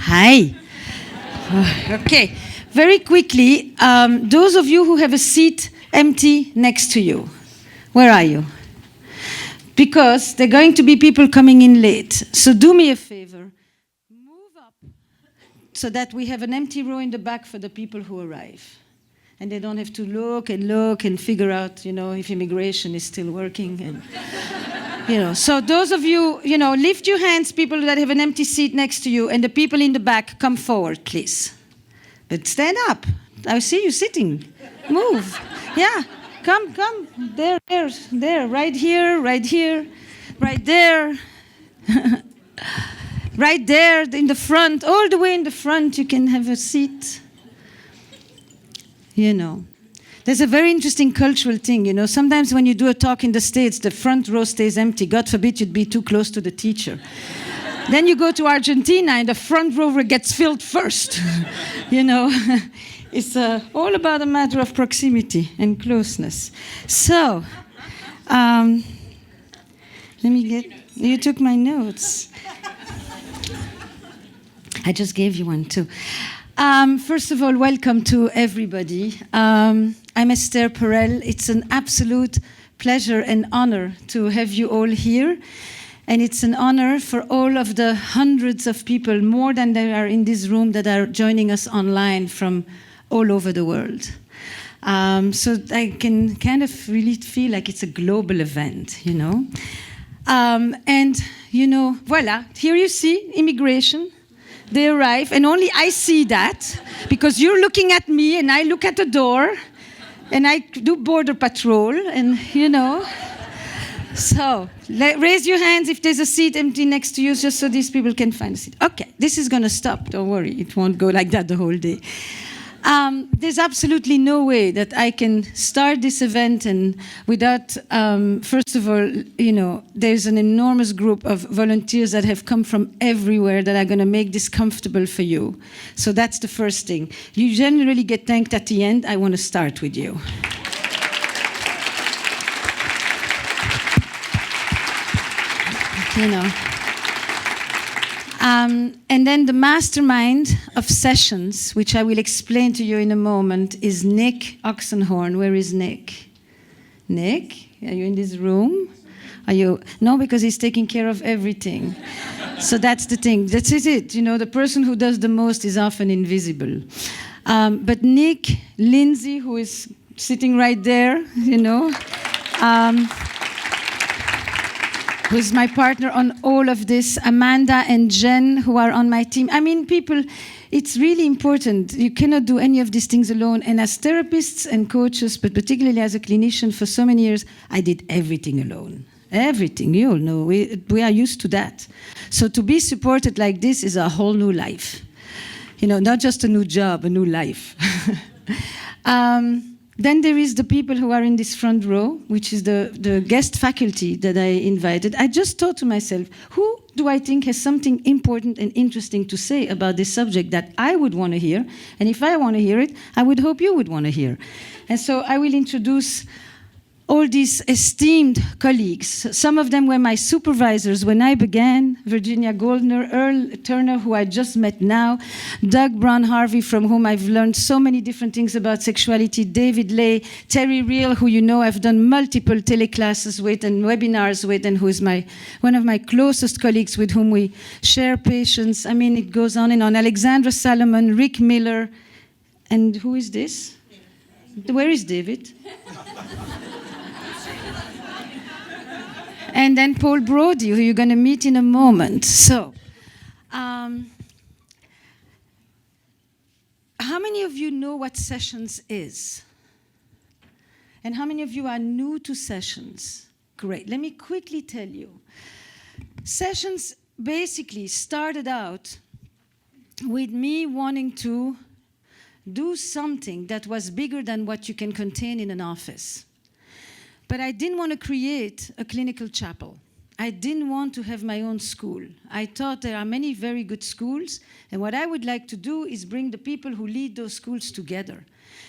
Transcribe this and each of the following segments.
Hi. Okay, very quickly, those of you who have a seat empty next to you, where are you? Because there are going to be people coming in late. So do me a favor, move up so that we have an empty row in the back for the people who arrive. And they don't have to look and figure out, if immigration is still working. And, So those of you, lift your hands, people that have an empty seat next to you, and the people in the back, come forward, please. But stand up. I see you sitting. Move. Yeah. Come. There, right here, right there. Right there, in the front, all the way in the front, you can have a seat. There's a very interesting cultural thing, Sometimes when you do a talk in the States, the front row stays empty. God forbid you'd be too close to the teacher. Then you go to Argentina and the front row gets filled first. It's all about a matter of proximity and closeness. So, you took my notes. I just gave you one too. First of all, welcome to everybody. I'm Esther Perel. It's an absolute pleasure and honor to have you all here. And it's an honor for all of the hundreds of people, more than there are in this room, that are joining us online from all over the world. So I can kind of really feel like it's a global event, voila, here you see immigration. They arrive, and only I see that, because you're looking at me, and I look at the door, and I do border patrol, and So, raise your hands if there's a seat empty next to you, just so these people can find a seat. Okay, this is going to stop, don't worry. It won't go like that the whole day. There's absolutely no way that I can start this event and without, first of all, there's an enormous group of volunteers that have come from everywhere that are going to make this comfortable for you. So that's the first thing. You generally get thanked at the end. I want to start with you. And then the mastermind of sessions, which I will explain to you in a moment, is Nick Oxenhorn. Where is Nick? Nick, are you in this room? Are you? No, because he's taking care of everything. So that's the thing. That's it. The person who does the most is often invisible. But Nick, Lindsay, who is sitting right there, who's my partner on all of this, Amanda and Jen, who are on my team. I mean, people, it's really important. You cannot do any of these things alone. And as therapists and coaches, but particularly as a clinician for so many years, I did everything alone. Everything, you all know. We are used to that. So to be supported like this is a whole new life. Not just a new job, a new life. Then there is the people who are in this front row, which is the guest faculty that I invited. I just thought to myself, who do I think has something important and interesting to say about this subject that I would want to hear? And if I want to hear it, I would hope you would want to hear. And so I will introduce all these esteemed colleagues. Some of them were my supervisors when I began: Virginia Goldner, Earl Turner, who I just met now, Doug Brown-Harvey, from whom I've learned so many different things about sexuality, David Lay, Terry Real, who I've done multiple teleclasses with and webinars with, and who is one of my closest colleagues with whom we share patients. I mean, it goes on and on. Alexandra Salomon, Rick Miller, and who is this? Where is David? And then Paul Brody, who you're going to meet in a moment. So, how many of you know what sessions is? And how many of you are new to sessions? Great. Let me quickly tell you. Sessions basically started out with me wanting to do something that was bigger than what you can contain in an office. But I didn't want to create a clinical chapel. I didn't want to have my own school. I thought there are many very good schools, and what I would like to do is bring the people who lead those schools together.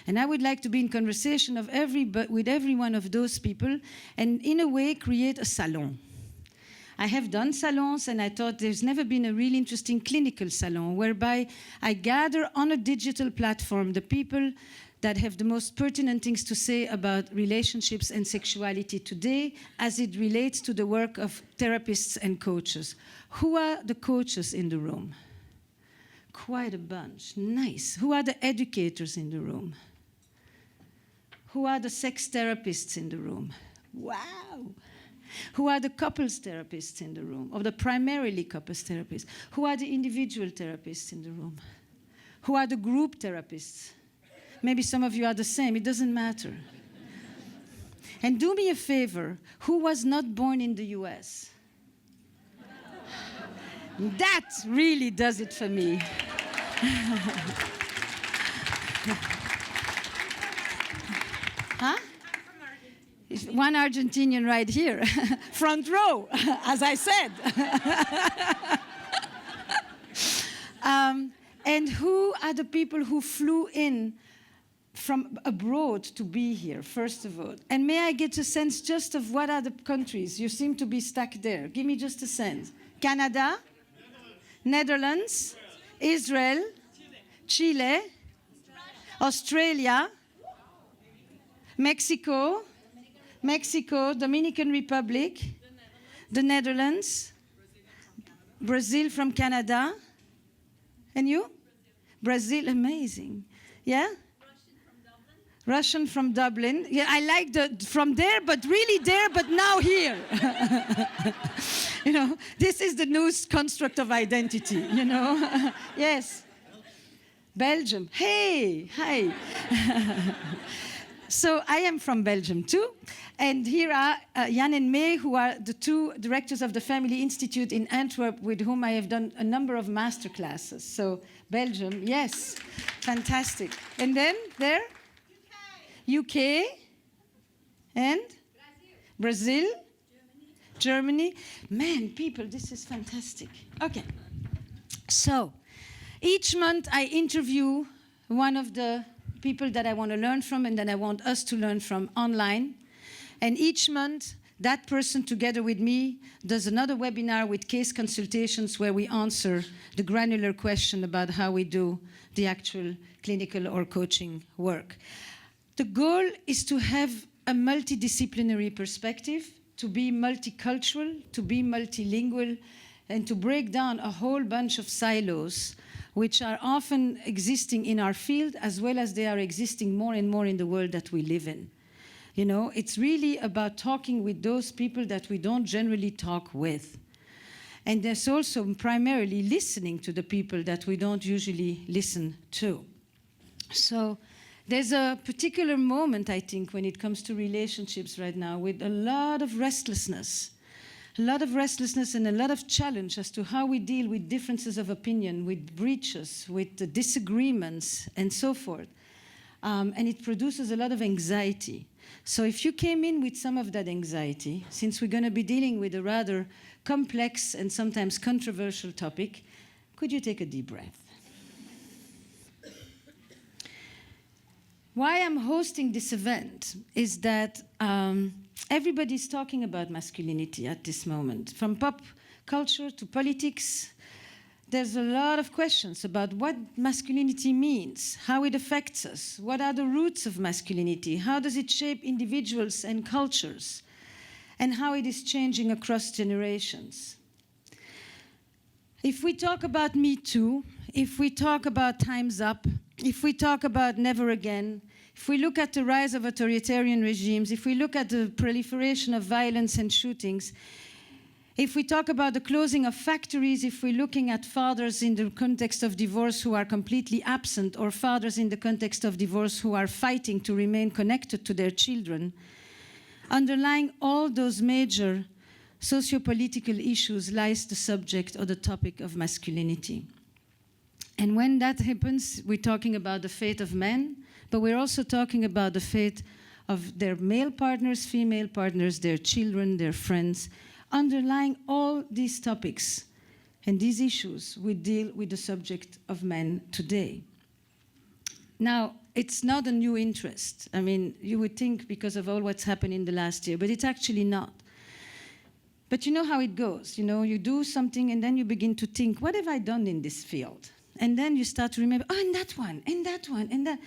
And I would like to be in conversation with every one of those people, and in a way create a salon. I have done salons, and I thought there's never been a really interesting clinical salon whereby I gather on a digital platform the people that have the most pertinent things to say about relationships and sexuality today as it relates to the work of therapists and coaches. Who are the coaches in the room? Quite a bunch. Nice. Who are the educators in the room? Who are the sex therapists in the room? Wow. Who are the couples therapists in the room, or the primarily couples therapists? Who are the individual therapists in the room? Who are the group therapists? Maybe some of you are the same, it doesn't matter. And do me a favor, who was not born in the US? That really does it for me. Huh? One Argentinian right here, front row, as I said. And who are the people who flew in from abroad to be here, first of all? And may I get a sense just of what are the countries? You seem to be stuck there. Give me just a sense. Canada, Netherlands, Israel, Chile, Australia, Mexico, Dominican Republic, the Netherlands, Brazil from Canada, and you? Brazil, amazing. Yeah? Russian from Dublin. Yeah, I like the from there, but really there, but now here. You know, this is the new construct of identity, you know? Yes. Belgium. Hey, hi. So I am from Belgium too. And here are Jan and May, who are the two directors of the Family Institute in Antwerp, with whom I have done a number of master classes. So Belgium, yes, fantastic. And then there? UK. And? Brazil. Germany. Man, people, this is fantastic. Okay. So each month I interview one of the people that I want to learn from and that I want us to learn from online. And each month, that person together with me does another webinar with case consultations where we answer the granular question about how we do the actual clinical or coaching work. The goal is to have a multidisciplinary perspective, to be multicultural, to be multilingual, and to break down a whole bunch of silos which are often existing in our field as well as they are existing more and more in the world that we live in. You know, it's really about talking with those people that we don't generally talk with. And there's also primarily listening to the people that we don't usually listen to. So there's a particular moment, I think, when it comes to relationships right now with a lot of restlessness. A lot of restlessness and a lot of challenge as to how we deal with differences of opinion, with breaches, with the disagreements, and so forth. And it produces a lot of anxiety. So if you came in with some of that anxiety, since we're going to be dealing with a rather complex and sometimes controversial topic, could you take a deep breath? Why I'm hosting this event is that everybody's talking about masculinity at this moment. From pop culture to politics, there's a lot of questions about what masculinity means, how it affects us, what are the roots of masculinity, how does it shape individuals and cultures, and how it is changing across generations. If we talk about Me Too, if we talk about Time's Up, if we talk about Never Again, if we look at the rise of authoritarian regimes, if we look at the proliferation of violence and shootings, if we talk about the closing of factories, if we're looking at fathers in the context of divorce who are completely absent, or fathers in the context of divorce who are fighting to remain connected to their children, underlying all those major socio-political issues lies the subject or the topic of masculinity. And when that happens, we're talking about the fate of men, but we're also talking about the fate of their male partners, female partners, their children, their friends. Underlying all these topics and these issues, we deal with the subject of men today. Now, it's not a new interest. I mean, you would think because of all what's happened in the last year, but it's actually not. But you know how it goes. You know, you do something and then you begin to think, what have I done in this field? And then you start to remember, oh, and that one, and that one, and that.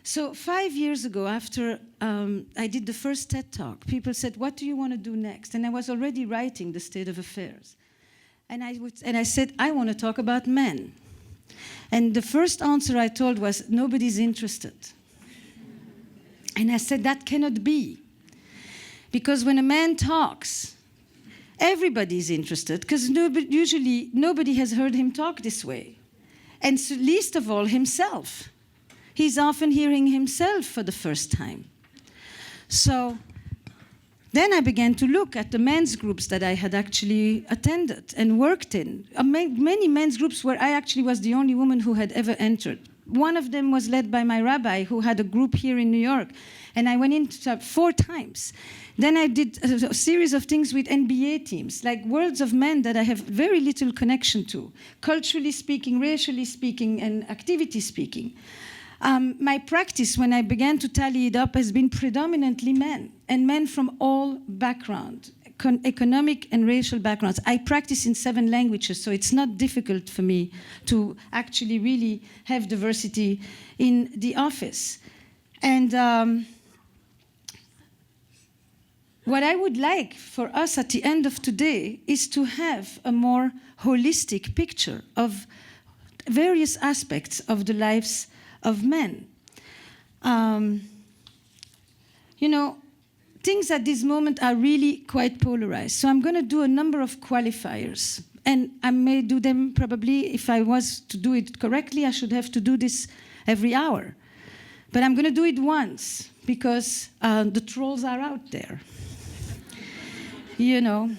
So 5 years ago, after I did the first TED Talk, people said, what do you want to do next? And I was already writing The State of Affairs. And I said, I want to talk about men. And the first answer I told was, nobody's interested. And I said, that cannot be. Because when a man talks, everybody's interested, because usually nobody has heard him talk this way. And so least of all, himself. He's often hearing himself for the first time. So then I began to look at the men's groups that I had actually attended and worked in. Many men's groups where I actually was the only woman who had ever entered. One of them was led by my rabbi, who had a group here in New York. And I went in 4 times. Then I did a series of things with NBA teams, like Worlds of Men that I have very little connection to, culturally speaking, racially speaking, and activity speaking. My practice, when I began to tally it up, has been predominantly men, and men from all backgrounds, economic and racial backgrounds. I practice in 7 languages, so it's not difficult for me to actually really have diversity in the office. And what I would like for us at the end of today is to have a more holistic picture of various aspects of the lives of men. You know, things at this moment are really quite polarized. So I'm going to do a number of qualifiers. And I may do them probably, if I was to do it correctly, I should have to do this every hour. But I'm going to do it once, because the trolls are out there. You know.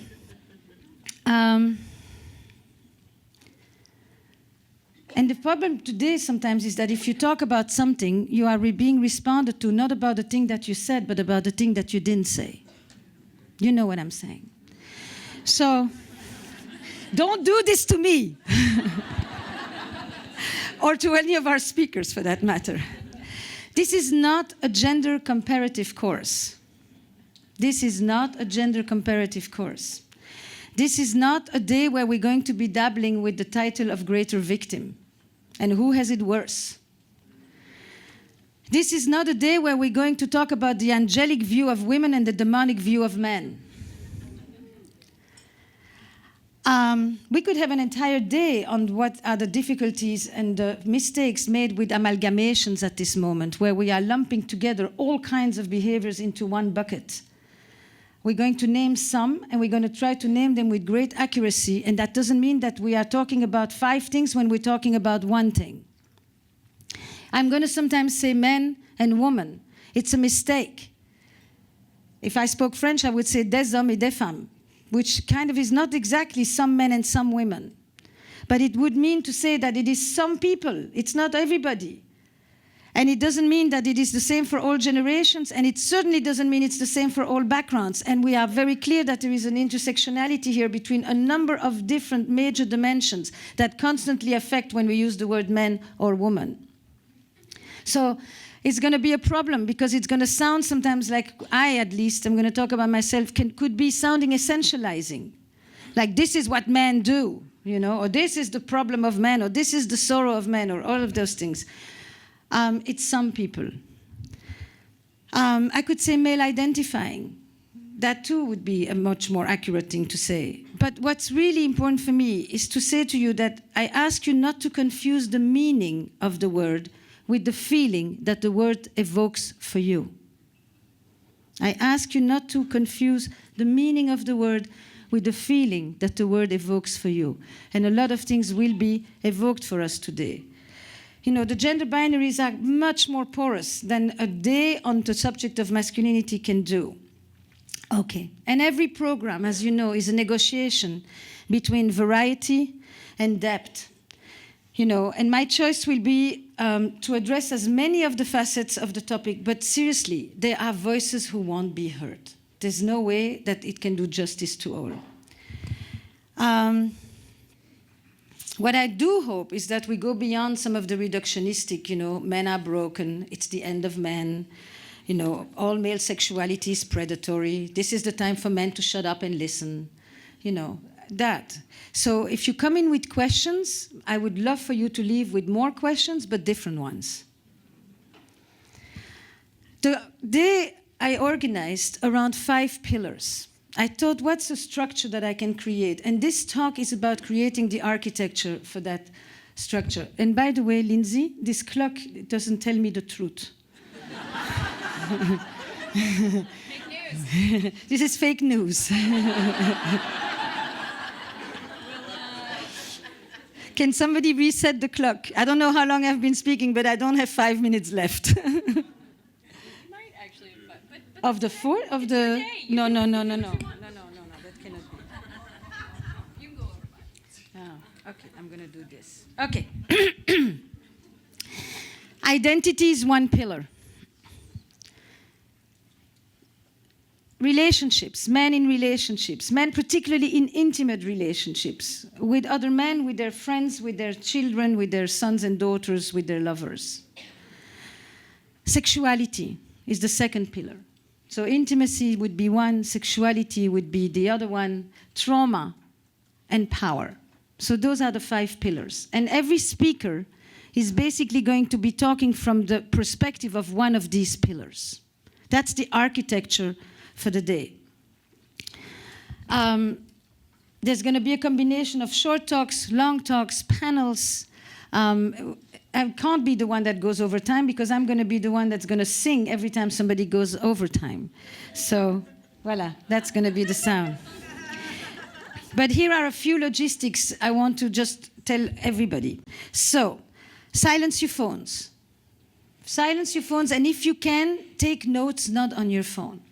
And the problem today sometimes is that if you talk about something, you are being responded to not about the thing that you said, but about the thing that you didn't say. You know what I'm saying. So, don't do this to me. Or to any of our speakers, for that matter. This is not a gender comparative course. This is not a gender comparative course. This is not a day where we're going to be dabbling with the title of greater victim and who has it worse. This is not a day where we're going to talk about the angelic view of women and the demonic view of men. We could have an entire day on what are the difficulties and the mistakes made with amalgamations at this moment, where we are lumping together all kinds of behaviors into one bucket. We're going to name some, and we're going to try to name them with great accuracy, and that doesn't mean that we are talking about 5 things when we're talking about 1 thing. I'm going to sometimes say men and women. It's a mistake. If I spoke French, I would say des hommes et des femmes, which kind of is not exactly some men and some women. But it would mean to say that it is some people. It's not everybody. And it doesn't mean that it is the same for all generations, and it certainly doesn't mean it's the same for all backgrounds. And we are very clear that there is an intersectionality here between a number of different major dimensions that constantly affect when we use the word man or woman. So it's going to be a problem, because it's going to sound sometimes like I, at least, I'm going to talk about myself, could be sounding essentializing. Like, this is what men do, you know, or this is the problem of men, or this is the sorrow of men, or all of those things. It's some people. I could say male identifying. That too would be a much more accurate thing to say. But what's really important for me is to say to you that I ask you not to confuse the meaning of the word with the feeling that the word evokes for you. I ask you not to confuse the meaning of the word with the feeling that the word evokes for you. And a lot of things will be evoked for us today. You know, the gender binaries are much more porous than a day on the subject of masculinity can do. Okay, and every program, as you know, is a negotiation between variety and depth. You know, and my choice will be to address as many of the facets of the topic, but seriously, there are voices who won't be heard. There's no way that it can do justice to all. What I do hope is that we go beyond some of the reductionistic, you know, men are broken, it's the end of men, you know, all male sexuality is predatory, this is the time for men to shut up and listen. that. So if you come in with questions, I would love for you to leave with more questions, but different ones. The day I organized around 5 pillars. I thought, what's the structure that I can create? And this talk is about creating the architecture for that structure. And by the way, Lindsay, this clock doesn't tell me the truth. Fake news. This is fake news. Can somebody reset the clock? I don't know how long I've been speaking, but I don't have 5 minutes left. Of the four? Of the... No. That cannot be. You can go over 5. Oh, okay, I'm going to do this. Okay. Identity is one pillar. Relationships, men particularly in intimate relationships, with other men, with their friends, with their children, with their sons and daughters, with their lovers. Sexuality is the second pillar. So intimacy would be one, sexuality would be the other one, trauma and power. So those are the 5 pillars. And every speaker is basically going to be talking from the perspective of one of these pillars. That's the architecture for the day. There's going to be a combination of short talks, long talks, panels. I can't be the one that goes over time because I'm going to be the one that's going to sing every time somebody goes over time. So, voila, that's going to be the sound. But here are a few logistics I want to just tell everybody. So, silence your phones. Silence your phones, and if you can, take notes not on your phone.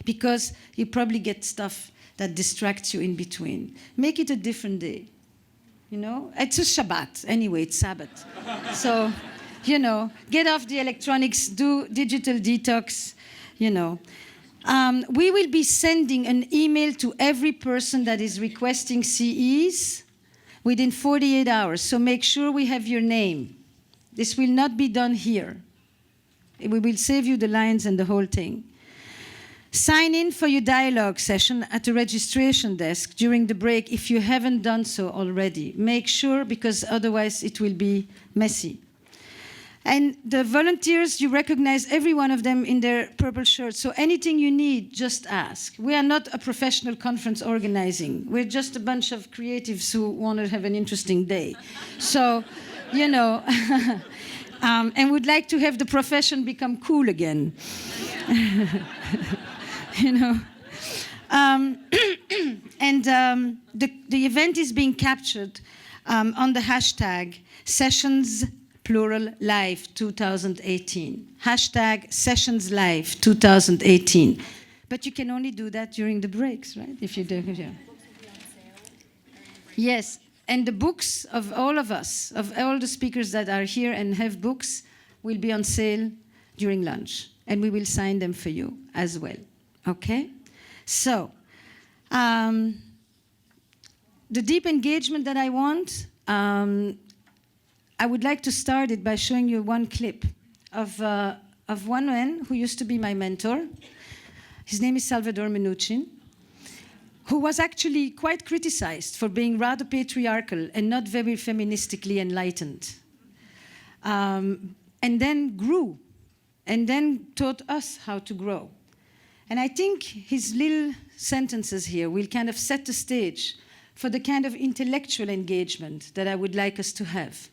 Because you probably get stuff that distracts you in between. Make it a different day. It's a Shabbat. Anyway, it's Sabbath. So, get off the electronics, do digital detox, We will be sending an email to every person that is requesting CEs within 48 hours. So make sure we have your name. This will not be done here. We will save you the lines and the whole thing. Sign in for your dialogue session at the registration desk during the break if you haven't done so already. Make sure, because otherwise it will be messy. And the volunteers, you recognize every one of them in their purple shirts. So anything you need, just ask. We are not a professional conference organizing. We're just a bunch of creatives who want to have an interesting day. So, and would like to have the profession become cool again. The event is being captured on the hashtag Sessions Plural Live 2018. Hashtag Sessions Live 2018. But you can only do that during the breaks, right? If you do. Yeah. Yes, and the books of all of us, of all the speakers that are here and have books, will be on sale during lunch. And we will sign them for you as well. Okay? So, the deep engagement that I want, I would like to start it by showing you one clip of one man who used to be my mentor. His name is Salvador Minuchin, who was actually quite criticized for being rather patriarchal and not very feministically enlightened. And then grew, and then taught us how to grow. And I think his little sentences here will kind of set the stage for the kind of intellectual engagement that I would like us to have.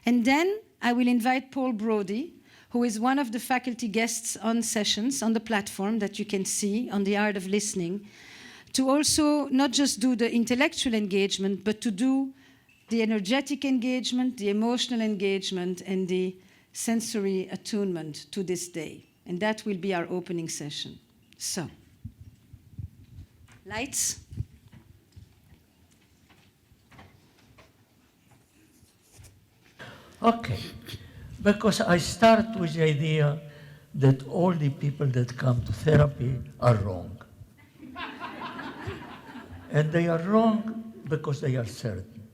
And then I will invite Paul Brody, who is one of the faculty guests on sessions on the platform that you can see on the art of listening, to also not just do the intellectual engagement, but to do the energetic engagement, the emotional engagement, and the sensory attunement to this day. And that will be our opening session. So, lights. Okay, because I start with the idea that all the people that come to therapy are wrong. And they are wrong because they are certain.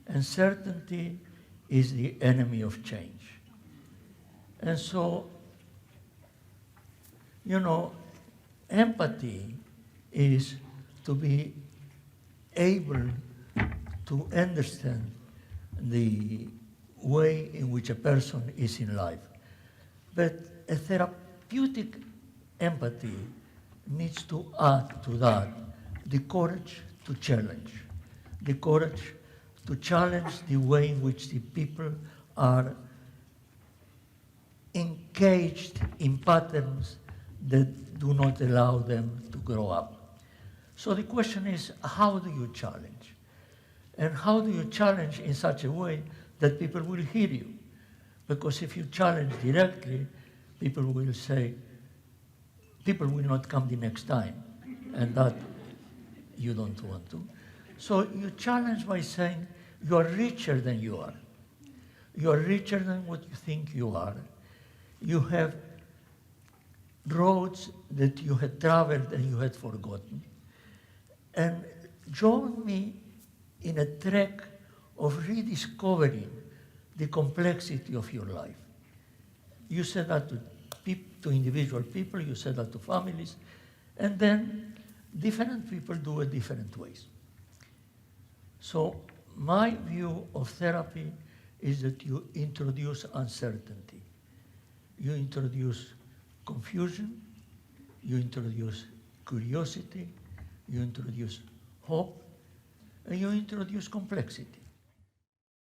And certainty is the enemy of change. And so, empathy is to be able to understand the way in which a person is in life. But a therapeutic empathy needs to add to that the courage to challenge, the courage to challenge the way in which the people are engaged in patterns that do not allow them to grow up. So the question is, how do you challenge? And how do you challenge in such a way that people will hear you? Because if you challenge directly, people will say, people will not come the next time, and that you don't want to. So you challenge by saying, you are richer than you are. You are richer than what you think you are. You have roads that you had traveled and you had forgotten. And join me in a trek of rediscovering the complexity of your life. You said that to individual people, you said that to families, and then different people do it different ways. So my view of therapy is that you introduce uncertainty. You introduce confusion, you introduce curiosity, you introduce hope, and you introduce complexity.